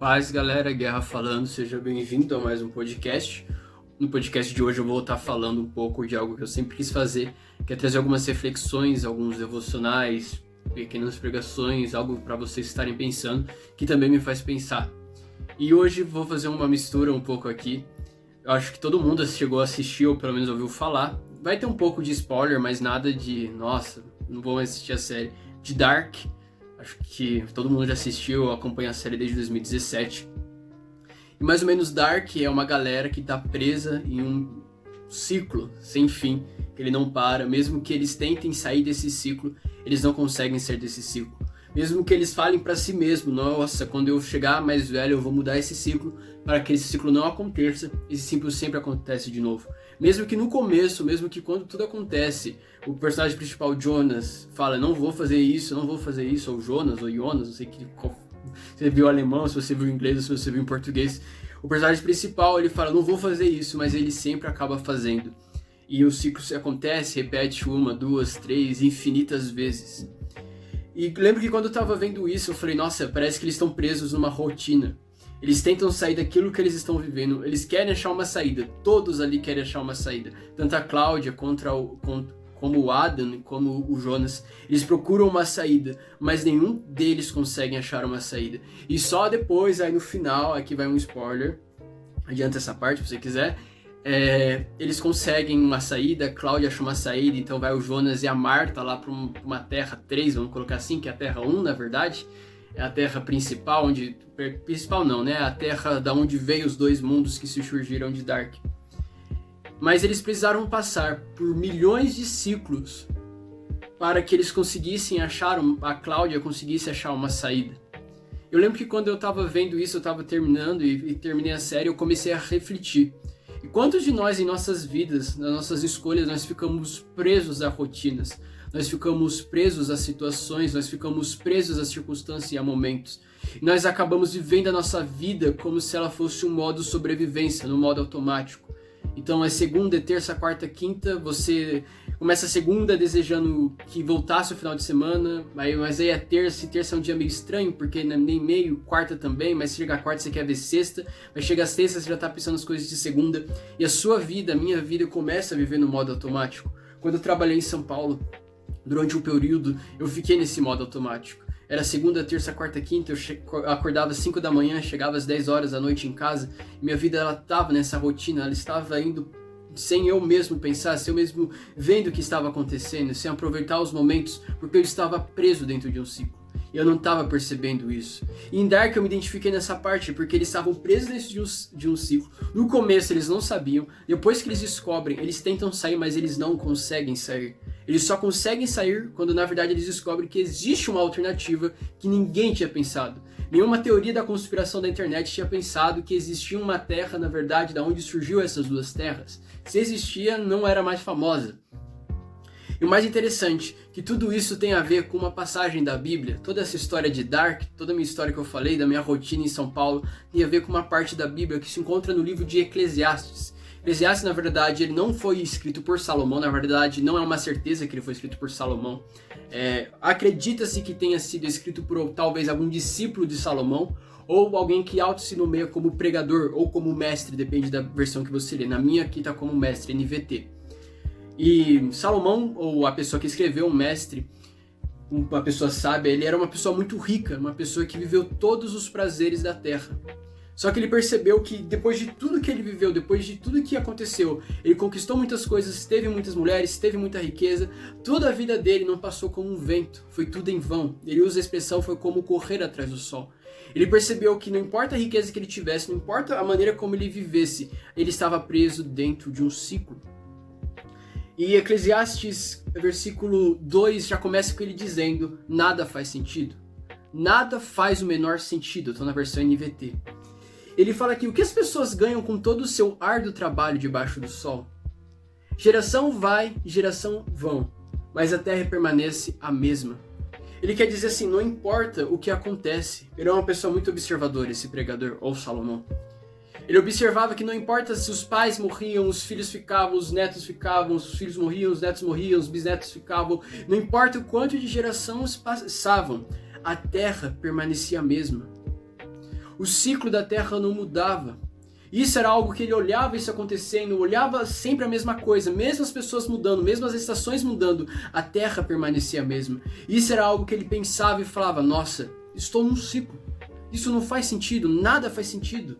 Paz, galera, Guerra falando, seja bem-vindo a mais um podcast. No podcast de hoje eu vou estar falando um pouco de algo que eu sempre quis fazer, que é trazer algumas reflexões, alguns devocionais, pequenas pregações, algo para vocês estarem pensando, que também me faz pensar. E hoje vou fazer uma mistura um pouco aqui. Eu acho que todo mundo chegou a assistir, ou pelo menos ouviu falar. Vai ter um pouco de spoiler, mas nada de, nossa, não vou mais assistir a série, de Dark. Acho que todo mundo já assistiu, acompanha a série desde 2017. E mais ou menos Dark é uma galera que está presa em um ciclo sem fim, que ele não para. Mesmo que eles tentem sair desse ciclo, eles não conseguem sair desse ciclo. Mesmo que eles falem para si mesmo, nossa, quando eu chegar mais velho eu vou mudar esse ciclo, para que esse ciclo não aconteça, esse ciclo sempre acontece de novo. Mesmo que no começo, mesmo que quando tudo acontece, o personagem principal, Jonas, fala, não vou fazer isso, ou Jonas, ou Jonas, não sei que você viu alemão, se você viu inglês, ou se você viu em português. O personagem principal, ele fala, não vou fazer isso, mas ele sempre acaba fazendo. E o ciclo acontece, repete uma, duas, três, infinitas vezes. E lembro que quando eu tava vendo isso, eu falei, nossa, parece que eles estão presos numa rotina. Eles tentam sair daquilo que eles estão vivendo, eles querem achar uma saída, todos ali querem achar uma saída. Tanto a Cláudia como o Adam, como o Jonas, eles procuram uma saída, mas nenhum deles consegue achar uma saída. E só depois, aí no final, aqui vai um spoiler, adianta essa parte se você quiser, eles conseguem uma saída, a Cláudia acha uma saída, então vai o Jonas e a Marta lá para uma Terra 3, vamos colocar assim, que é a Terra 1 na verdade, é a Terra principal, principal não, né, a Terra da onde veio os dois mundos que se surgiram de Dark. Mas eles precisaram passar por milhões de ciclos para que eles conseguissem achar, a Cláudia conseguisse achar uma saída. Eu lembro que quando eu estava vendo isso, eu estava terminando e terminei a série, eu comecei a refletir. E quantos de nós em nossas vidas, nas nossas escolhas, nós ficamos presos a rotinas, nós ficamos presos a situações, nós ficamos presos a circunstâncias e a momentos. E nós acabamos vivendo a nossa vida como se ela fosse um modo sobrevivência, no modo automático. Então é segunda, terça, quarta, quinta, você começa a segunda desejando que voltasse o final de semana, mas aí é terça, e terça é um dia meio estranho, porque nem meio, quarta também, mas chega a quarta você quer ver sexta, mas chega a sexta você já tá pensando nas coisas de segunda, e a sua vida, a minha vida, começa a viver no modo automático. Quando eu trabalhei em São Paulo, durante um período, eu fiquei nesse modo automático. Era segunda, terça, quarta, quinta, eu acordava às 5 da manhã, chegava às 10 horas da noite em casa, e minha vida ela estava nessa rotina, ela estava indo sem eu mesmo pensar, sem eu mesmo vendo o que estava acontecendo, sem aproveitar os momentos, porque eu estava preso dentro de um ciclo. E eu não estava percebendo isso. E em Dark eu me identifiquei nessa parte, porque eles estavam presos dentro de um ciclo. No começo eles não sabiam, depois que eles descobrem, eles tentam sair, mas eles não conseguem sair. Eles só conseguem sair quando na verdade eles descobrem que existe uma alternativa que ninguém tinha pensado. Nenhuma teoria da conspiração da internet tinha pensado que existia uma terra, na verdade, da onde surgiu essas duas terras. Se existia, não era mais famosa. E o mais interessante, que tudo isso tem a ver com uma passagem da Bíblia. Toda essa história de Dark, toda a minha história que eu falei, da minha rotina em São Paulo, tem a ver com uma parte da Bíblia que se encontra no livro de Eclesiastes. Eclesiastes, na verdade, ele não foi escrito por Salomão, na verdade, não é uma certeza que ele foi escrito por Salomão. Acredita-se que tenha sido escrito por talvez algum discípulo de Salomão, ou alguém que auto se nomeia como pregador ou como mestre, depende da versão que você lê. Na minha aqui está como mestre, NVT. E Salomão, ou a pessoa que escreveu, um mestre, uma pessoa sábia, ele era uma pessoa muito rica, uma pessoa que viveu todos os prazeres da terra. Só que ele percebeu que depois de tudo que ele viveu, depois de tudo que aconteceu, ele conquistou muitas coisas, teve muitas mulheres, teve muita riqueza, toda a vida dele não passou como um vento, foi tudo em vão. Ele usa a expressão, foi como correr atrás do sol. Ele percebeu que não importa a riqueza que ele tivesse, não importa a maneira como ele vivesse, ele estava preso dentro de um ciclo. E Eclesiastes, versículo 2, já começa com ele dizendo, nada faz sentido. Nada faz o menor sentido, eu estou na versão NVT. Ele fala aqui, o que as pessoas ganham com todo o seu árduo trabalho debaixo do sol? Geração vai, geração vão, mas a terra permanece a mesma. Ele quer dizer assim, não importa o que acontece. Ele é uma pessoa muito observadora, esse pregador, ou Salomão. Ele observava que não importa se os pais morriam, os filhos ficavam, os netos ficavam, os filhos morriam, os netos morriam, os bisnetos ficavam. Não importa o quanto de gerações passavam, a terra permanecia a mesma. O ciclo da Terra não mudava. Isso era algo que ele olhava isso acontecendo, olhava sempre a mesma coisa, mesmo as pessoas mudando, mesmo as estações mudando, a Terra permanecia a mesma. Isso era algo que ele pensava e falava, nossa, estou num ciclo, isso não faz sentido, nada faz sentido.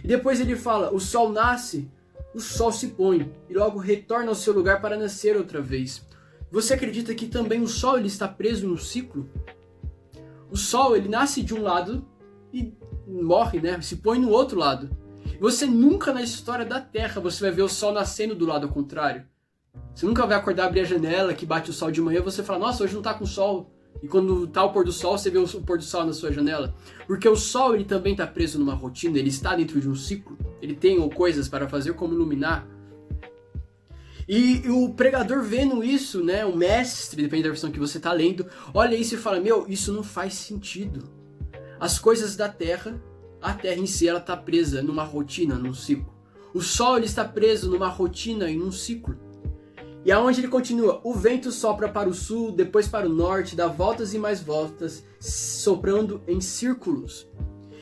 E depois ele fala, o sol nasce, o sol se põe, e logo retorna ao seu lugar para nascer outra vez. Você acredita que também o sol ele está preso em um ciclo? O sol ele nasce de um lado e morre, né? Se põe no outro lado. Você nunca na história da Terra você vai ver o sol nascendo do lado contrário. Você nunca vai acordar, abrir a janela, que bate o sol de manhã, você fala, nossa, hoje não tá com sol. E quando tá o pôr do sol, você vê o pôr do sol na sua janela. Porque o sol ele também está preso numa rotina, ele está dentro de um ciclo. Ele tem coisas para fazer como iluminar. E o pregador vendo isso, né, o mestre, depende da versão que você está lendo, olha isso e fala, meu, isso não faz sentido. As coisas da Terra, a Terra em si, ela está presa numa rotina, num ciclo. O Sol ele está preso numa rotina e num ciclo. E aonde ele continua, o vento sopra para o sul, depois para o norte, dá voltas e mais voltas, soprando em círculos.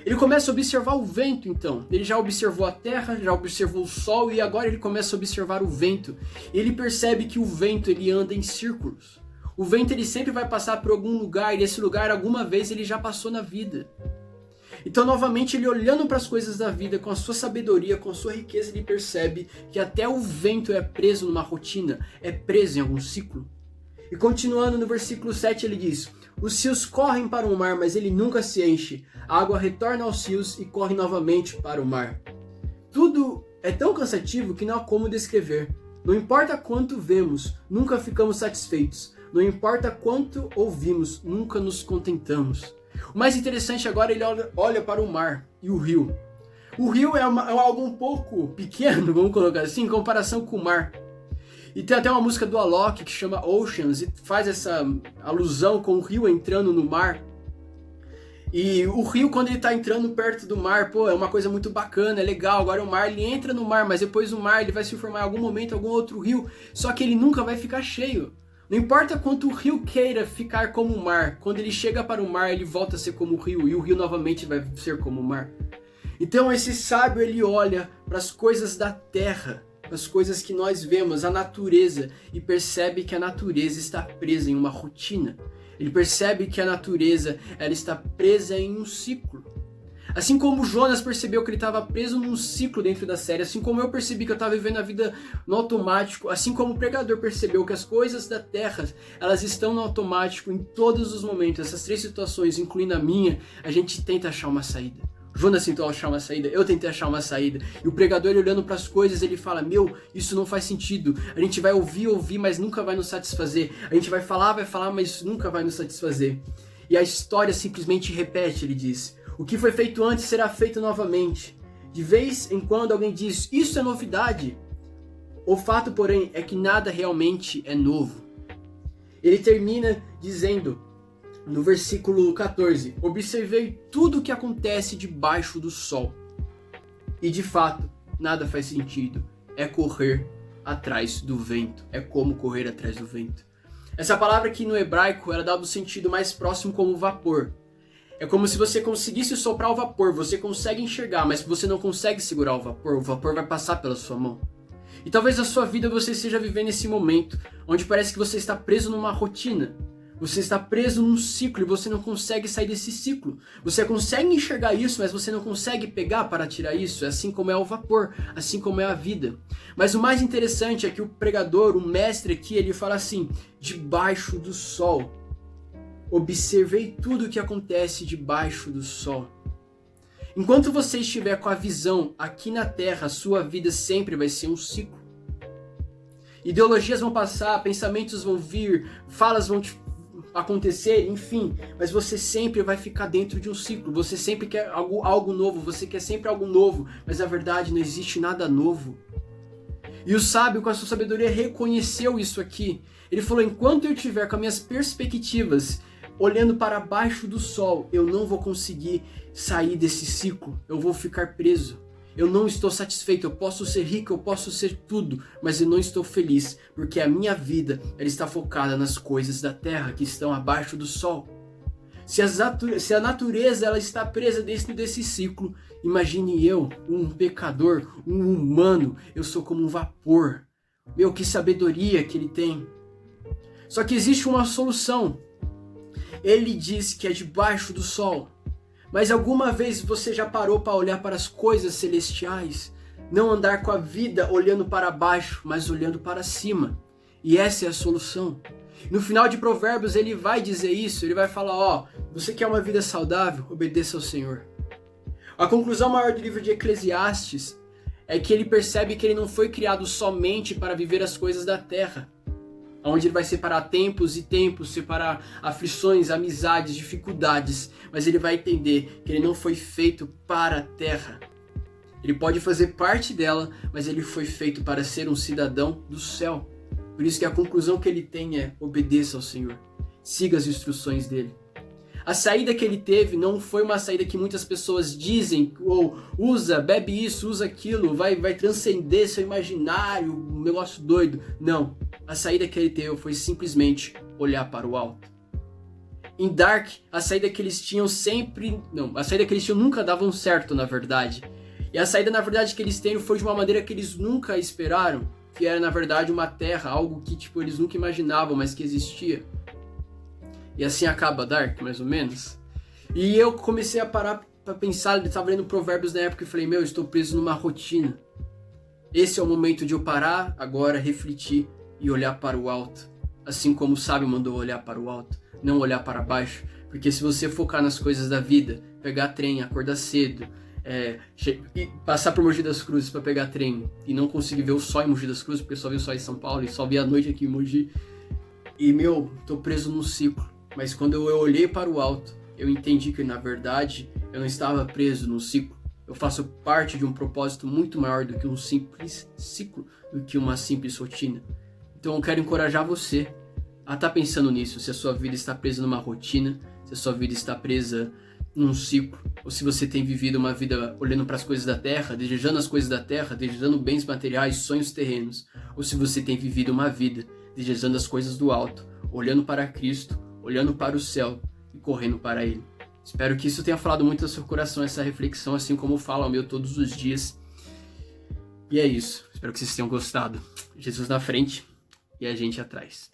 Ele começa a observar o vento então, ele já observou a terra, já observou o sol e agora ele começa a observar o vento. Ele percebe que o vento ele anda em círculos. O vento ele sempre vai passar por algum lugar e esse lugar alguma vez ele já passou na vida. Então novamente ele olhando para as coisas da vida com a sua sabedoria, com a sua riqueza, ele percebe que até o vento é preso numa rotina, é preso em algum ciclo. E continuando no versículo 7 ele diz, os rios correm para o mar, mas ele nunca se enche. A água retorna aos rios e corre novamente para o mar. Tudo é tão cansativo que não há como descrever. Não importa quanto vemos, nunca ficamos satisfeitos. Não importa quanto ouvimos, nunca nos contentamos. O mais interessante agora, ele olha para o mar e o rio. O rio é algo um pouco pequeno, vamos colocar assim, em comparação com o mar. E tem até uma música do Alok que chama Oceans e faz essa alusão com o rio entrando no mar. E o rio, quando ele está entrando perto do mar, pô, é uma coisa muito bacana, é legal. Agora o mar, ele entra no mar, mas depois o mar ele vai se formar em algum momento, algum outro rio, só que ele nunca vai ficar cheio. Não importa quanto o rio queira ficar como o mar, quando ele chega para o mar, ele volta a ser como o rio, e o rio novamente vai ser como o mar. Então esse sábio, ele olha para as coisas da terra, para as coisas que nós vemos, a natureza, e percebe que a natureza está presa em uma rotina. Ele percebe que a natureza ela está presa em um ciclo. Assim como Jonas percebeu que ele estava preso num ciclo dentro da série, assim como eu percebi que eu estava vivendo a vida no automático, assim como o pregador percebeu que as coisas da terra, elas estão no automático em todos os momentos, essas três situações, incluindo a minha, a gente tenta achar uma saída. Jonas tentou achar uma saída, eu tentei achar uma saída, e o pregador olhando para as coisas, ele fala, meu, isso não faz sentido, a gente vai ouvir, mas nunca vai nos satisfazer, a gente vai falar, mas isso nunca vai nos satisfazer. E a história simplesmente repete, ele diz, o que foi feito antes será feito novamente. De vez em quando alguém diz, isso é novidade. O fato, porém, é que nada realmente é novo. Ele termina dizendo, no versículo 14, observei tudo o que acontece debaixo do sol. E de fato, nada faz sentido. É correr atrás do vento. É como correr atrás do vento. Essa palavra aqui no hebraico, ela dá o sentido mais próximo como vapor. É como se você conseguisse soprar o vapor, você consegue enxergar, mas você não consegue segurar o vapor vai passar pela sua mão. E talvez na sua vida você esteja vivendo esse momento, onde parece que você está preso numa rotina. Você está preso num ciclo e você não consegue sair desse ciclo. Você consegue enxergar isso, mas você não consegue pegar para tirar isso. É assim como é o vapor, assim como é a vida. Mas o mais interessante é que o pregador, o mestre aqui, ele fala assim, debaixo do sol. Observei tudo o que acontece debaixo do sol. Enquanto você estiver com a visão aqui na Terra, a sua vida sempre vai ser um ciclo. Ideologias vão passar, pensamentos vão vir, falas vão acontecer, enfim, mas você sempre vai ficar dentro de um ciclo. Você sempre quer algo novo, você quer sempre algo novo, mas na verdade não existe nada novo. E o sábio, com a sua sabedoria, reconheceu isso aqui. Ele falou, enquanto eu estiver com as minhas perspectivas olhando para baixo do sol, eu não vou conseguir sair desse ciclo, eu vou ficar preso. Eu não estou satisfeito, eu posso ser rico, eu posso ser tudo, mas eu não estou feliz, porque a minha vida ela está focada nas coisas da terra que estão abaixo do sol. Se a natureza ela está presa dentro desse ciclo, imagine eu, um pecador, um humano, eu sou como um vapor. Meu, que sabedoria que ele tem. Só que existe uma solução. Ele diz que é debaixo do sol. Mas alguma vez você já parou para olhar para as coisas celestiais? Não andar com a vida olhando para baixo, mas olhando para cima. E essa é a solução. No final de Provérbios ele vai dizer isso, ele vai falar, você quer uma vida saudável? Obedeça ao Senhor. A conclusão maior do livro de Eclesiastes é que ele percebe que ele não foi criado somente para viver as coisas da terra, onde ele vai separar tempos e tempos, separar aflições, amizades, dificuldades, mas ele vai entender que ele não foi feito para a terra. Ele pode fazer parte dela, mas ele foi feito para ser um cidadão do céu. Por isso que a conclusão que ele tem é: obedeça ao Senhor, siga as instruções dele. A saída que ele teve não foi uma saída que muitas pessoas dizem, ou usa, bebe isso, usa aquilo, vai transcender seu imaginário, um negócio doido. Não, a saída que ele teve foi simplesmente olhar para o alto. Em Dark, a saída que eles tinham nunca davam certo, na verdade. E a saída, na verdade, que eles têm foi de uma maneira que eles nunca esperaram, que era, na verdade, uma terra, algo que eles nunca imaginavam, mas que existia. E assim acaba Dark, mais ou menos. E eu comecei a parar para pensar, eu estava lendo Provérbios na época e falei, eu estou preso numa rotina. Esse é o momento de eu parar agora, refletir e olhar para o alto. Assim como o sábio mandou olhar para o alto, não olhar para baixo. Porque se você focar nas coisas da vida, pegar trem, acordar cedo, e passar por Mogi das Cruzes para pegar trem e não conseguir ver o sol em Mogi das Cruzes, porque eu só vi o sol em São Paulo e só vi a noite aqui em Mogi. E tô preso num ciclo. Mas quando eu olhei para o alto, eu entendi que na verdade eu não estava preso num ciclo. Eu faço parte de um propósito muito maior do que um simples ciclo, do que uma simples rotina. Então eu quero encorajar você a estar pensando nisso, se a sua vida está presa numa rotina, se a sua vida está presa num ciclo, ou se você tem vivido uma vida olhando para as coisas da terra, desejando as coisas da terra, desejando bens materiais, sonhos terrenos, ou se você tem vivido uma vida desejando as coisas do alto, olhando para Cristo, olhando para o céu e correndo para Ele. Espero que isso tenha falado muito ao seu coração, essa reflexão, assim como fala ao meu todos os dias. E é isso. Espero que vocês tenham gostado. Jesus na frente e a gente atrás.